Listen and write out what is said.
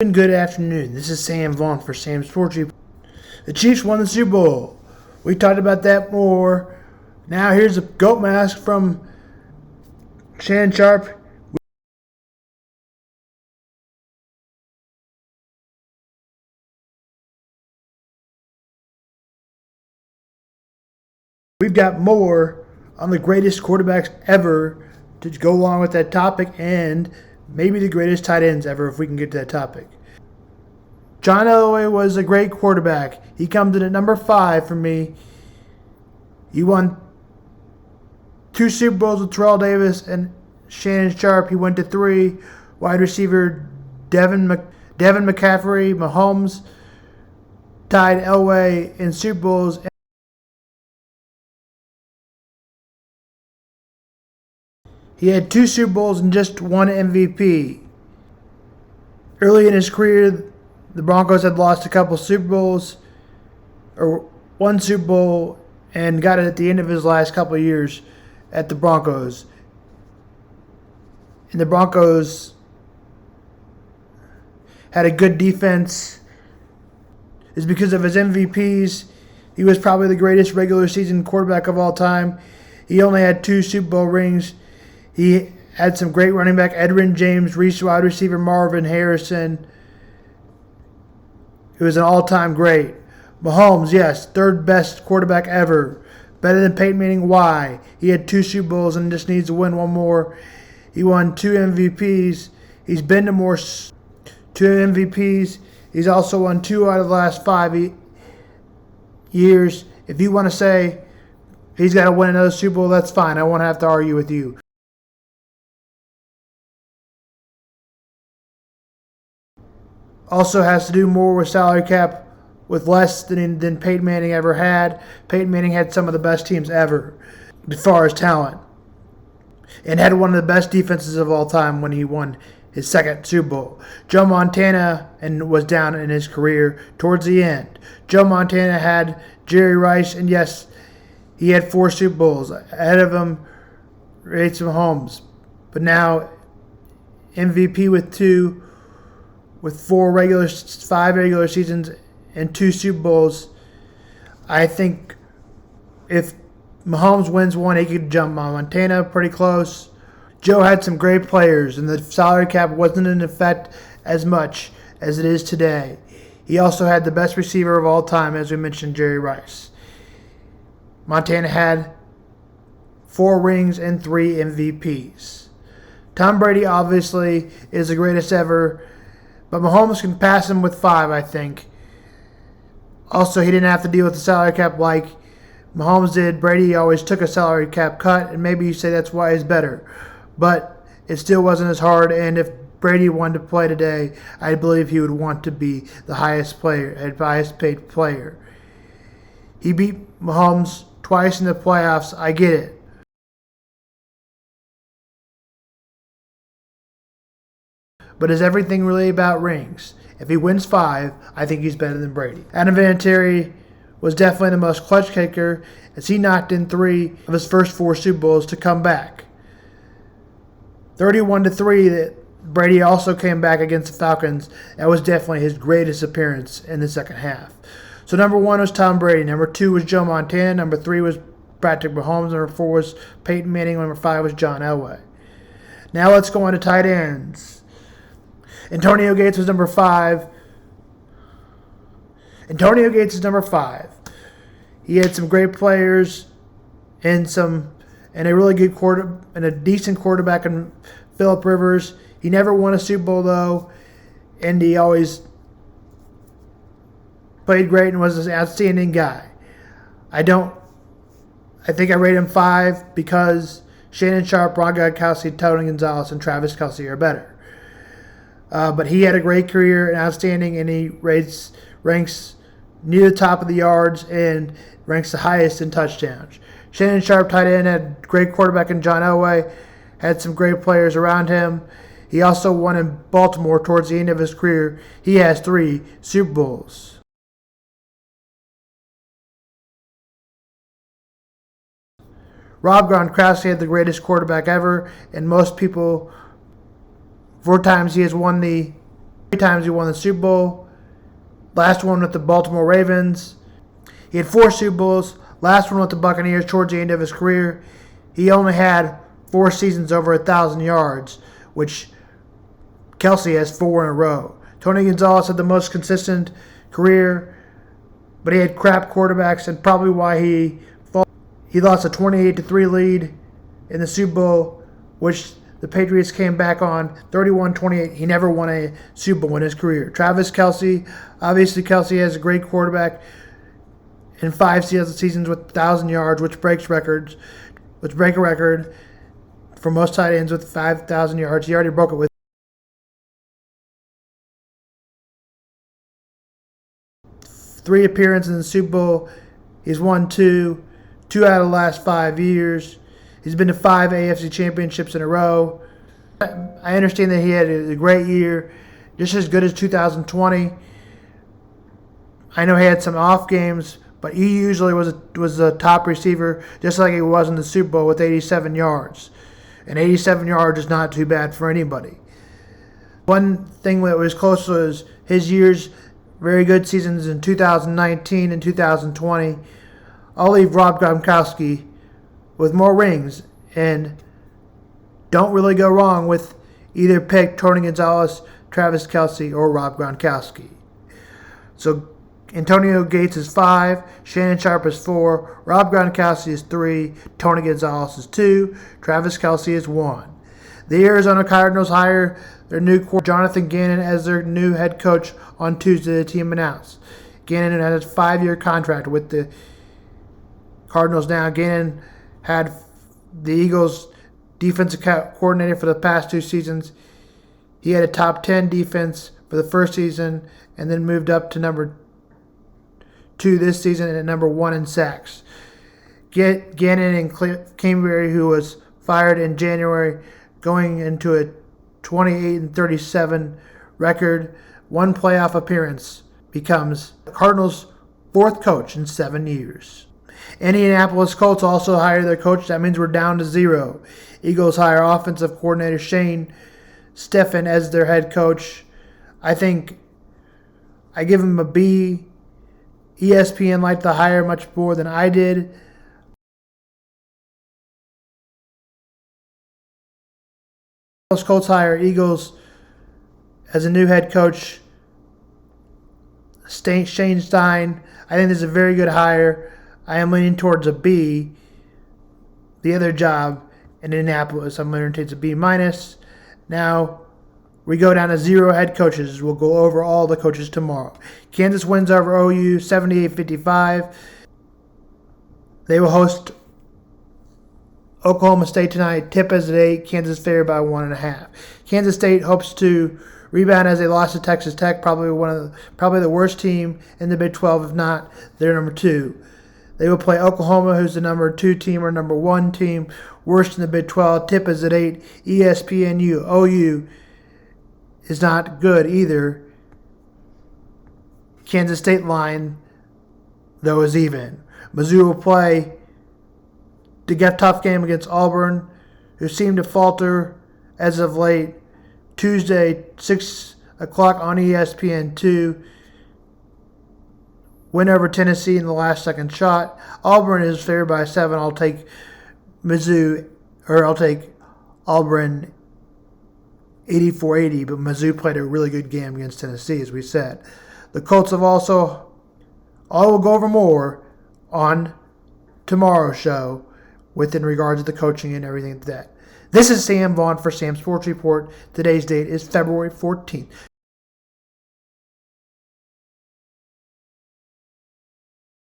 Good afternoon. This is Sam Vaughn for Sam Sports Report. The Chiefs won the Super Bowl. We talked about that more. Now here's a goat mask from Shannon Sharpe. We've got more on the greatest quarterbacks ever to go along with that topic, and maybe the greatest tight ends ever if we can get to that topic. John Elway was a great quarterback. He comes in at number 5 for me. He won 2 Super Bowls with Terrell Davis and Shannon Sharpe. He went to 3. Wide receiver Devin McCaffrey, Mahomes tied Elway in Super Bowls. He had 2 Super Bowls and just 1 MVP. Early in his career, the Broncos had lost a couple Super Bowls, or 1 Super Bowl, and got it at the end of his last couple of years at the Broncos. And the Broncos had a good defense. It's because of his MVPs. He was probably the greatest regular season quarterback of all time. He only had 2 Super Bowl rings. He had some great running back, Edwin James, wide receiver Marvin Harrison. He was an all-time great. Mahomes, yes, 3rd best quarterback ever. Better than Peyton Manning. Why? He had 2 Super Bowls and just needs to win 1 more. He won 2 MVPs. He's been to more 2 MVPs. He's also won 2 out of the last 5 years. If you want to say he's got to win another Super Bowl, that's fine. I won't have to argue with you. Also has to do more with salary cap, with less than Peyton Manning ever had. Peyton Manning had some of the best teams ever as far as talent, and had one of the best defenses of all time when he won his 2nd Super Bowl. Joe Montana was down in his career towards the end. Joe Montana had Jerry Rice, and yes, he had 4 Super Bowls. Ahead of him, Mahomes. But now, MVP with 2, with 5 regular seasons and 2 Super Bowls. I think if Mahomes wins 1, he could jump on Montana pretty close. Joe had some great players, and the salary cap wasn't in effect as much as it is today. He also had the best receiver of all time, as we mentioned, Jerry Rice. Montana had 4 rings and 3 MVPs. Tom Brady obviously is the greatest ever, but Mahomes can pass him with 5, I think. Also, he didn't have to deal with the salary cap like Mahomes did. Brady always took a salary cap cut, and maybe you say that's why he's better. But it still wasn't as hard, and if Brady wanted to play today, I believe he would want to be the highest paid player. He beat Mahomes twice in the playoffs. I get it. But is everything really about rings? If he wins 5, I think he's better than Brady. Adam Vinatieri was definitely the most clutch kicker, as he knocked in 3 of his first 4 Super Bowls to come back. 31-3, that Brady also came back against the Falcons. That was definitely his greatest appearance in the second half. So number 1 was Tom Brady. Number 2 was Joe Montana. Number 3 was Patrick Mahomes. Number 4 was Peyton Manning. Number 5 was John Elway. Now let's go on to tight ends. Antonio Gates was number 5. Antonio Gates is number 5. He had some great players and a really good and a decent quarterback in Phillip Rivers. He never won a Super Bowl though, and he always played great and was an outstanding guy. I think I rate him 5 because Shannon Sharpe, Ron Gronkowski, Tony Gonzalez, and Travis Kelce are better. But he had a great career and outstanding, and he ranks near the top of the yards and ranks the highest in touchdowns. Shannon Sharpe, tight end, had great quarterback in John Elway, had some great players around him. He also won in Baltimore towards the end of his career. He has 3 Super Bowls. Rob Gronkowski had the greatest quarterback ever, and most people 4 times he has won the 3 times he won the Super Bowl. Last one with the Baltimore Ravens. He had 4 Super Bowls. Last one with the Buccaneers towards the end of his career. He only had 4 seasons over 1,000 yards, which Kelce has 4 in a row. Tony Gonzalez had the most consistent career, but he had crap quarterbacks, and probably why he lost a 28-3 lead in the Super Bowl, which the Patriots came back on 31-28. He never won a Super Bowl in his career. Travis Kelce, obviously Kelce has a great quarterback in 5 seasons with 1,000 yards, which break a record for most tight ends with 5,000 yards. He already broke it with 3 appearances in the Super Bowl. He's won 2 out of the last 5 years. He's been to 5 AFC championships in a row. I understand that he had a great year, just as good as 2020. I know he had some off games, but he usually was a top receiver, just like he was in the Super Bowl with 87 yards. And 87 yards is not too bad for anybody. One thing that was close was his years, very good seasons in 2019 and 2020. I'll leave Rob Gronkowski with more rings, and don't really go wrong with either pick Tony Gonzalez, Travis Kelce, or Rob Gronkowski. So Antonio Gates is 5, Shannon Sharp is 4, Rob Gronkowski is 3, Tony Gonzalez is 2, Travis Kelce is 1. The Arizona Cardinals hire their new quarterback, Jonathan Gannon, as their new head coach on Tuesday, the team announced. Gannon has a 5-year contract with the Cardinals now. Gannon had the Eagles' defensive coordinator for the past 2 seasons. He had a top 10 defense for the first season and then moved up to number 2 this season and at number 1 in sacks. Gannon and Kingsbury, who was fired in January, going into a 28-37 record, 1 playoff appearance, becomes the Cardinals' 4th coach in 7 years. Indianapolis Colts also hire their coach. That means we're down to 0. Eagles hire offensive coordinator Shane Steichen as their head coach. I think I give him a B. ESPN liked the hire much more than I did. Colts hire Eagles as a new head coach, Shane Stein. I think this is a very good hire. I am leaning towards a B. The other job in Indianapolis, I'm leaning towards a B minus. Now we go down to 0 head coaches. We'll go over all the coaches tomorrow. Kansas wins over OU 78-55. They will host Oklahoma State tonight. Tip is at 8. Kansas favored by 1.5. Kansas State hopes to rebound as they lost to Texas Tech, probably the worst team in the Big 12. If not, they're number 2. They will play Oklahoma, who's the number 2 team or number 1 team, worst in the Big 12. Tip is at 8. ESPNU. OU is not good either. Kansas State line, though, is even. Mizzou will play to get a tough game against Auburn, who seem to falter as of late. Tuesday, 6 o'clock on ESPN2. Win over Tennessee in the last second shot. Auburn is favored by 7. I'll take Auburn 84-80, but Mizzou played a really good game against Tennessee, as we said. The Colts have also, I will go over more on tomorrow's show in regards to the coaching and everything like that. This is Sam Vaughn for Sam Sports Report. Today's date is February 14th,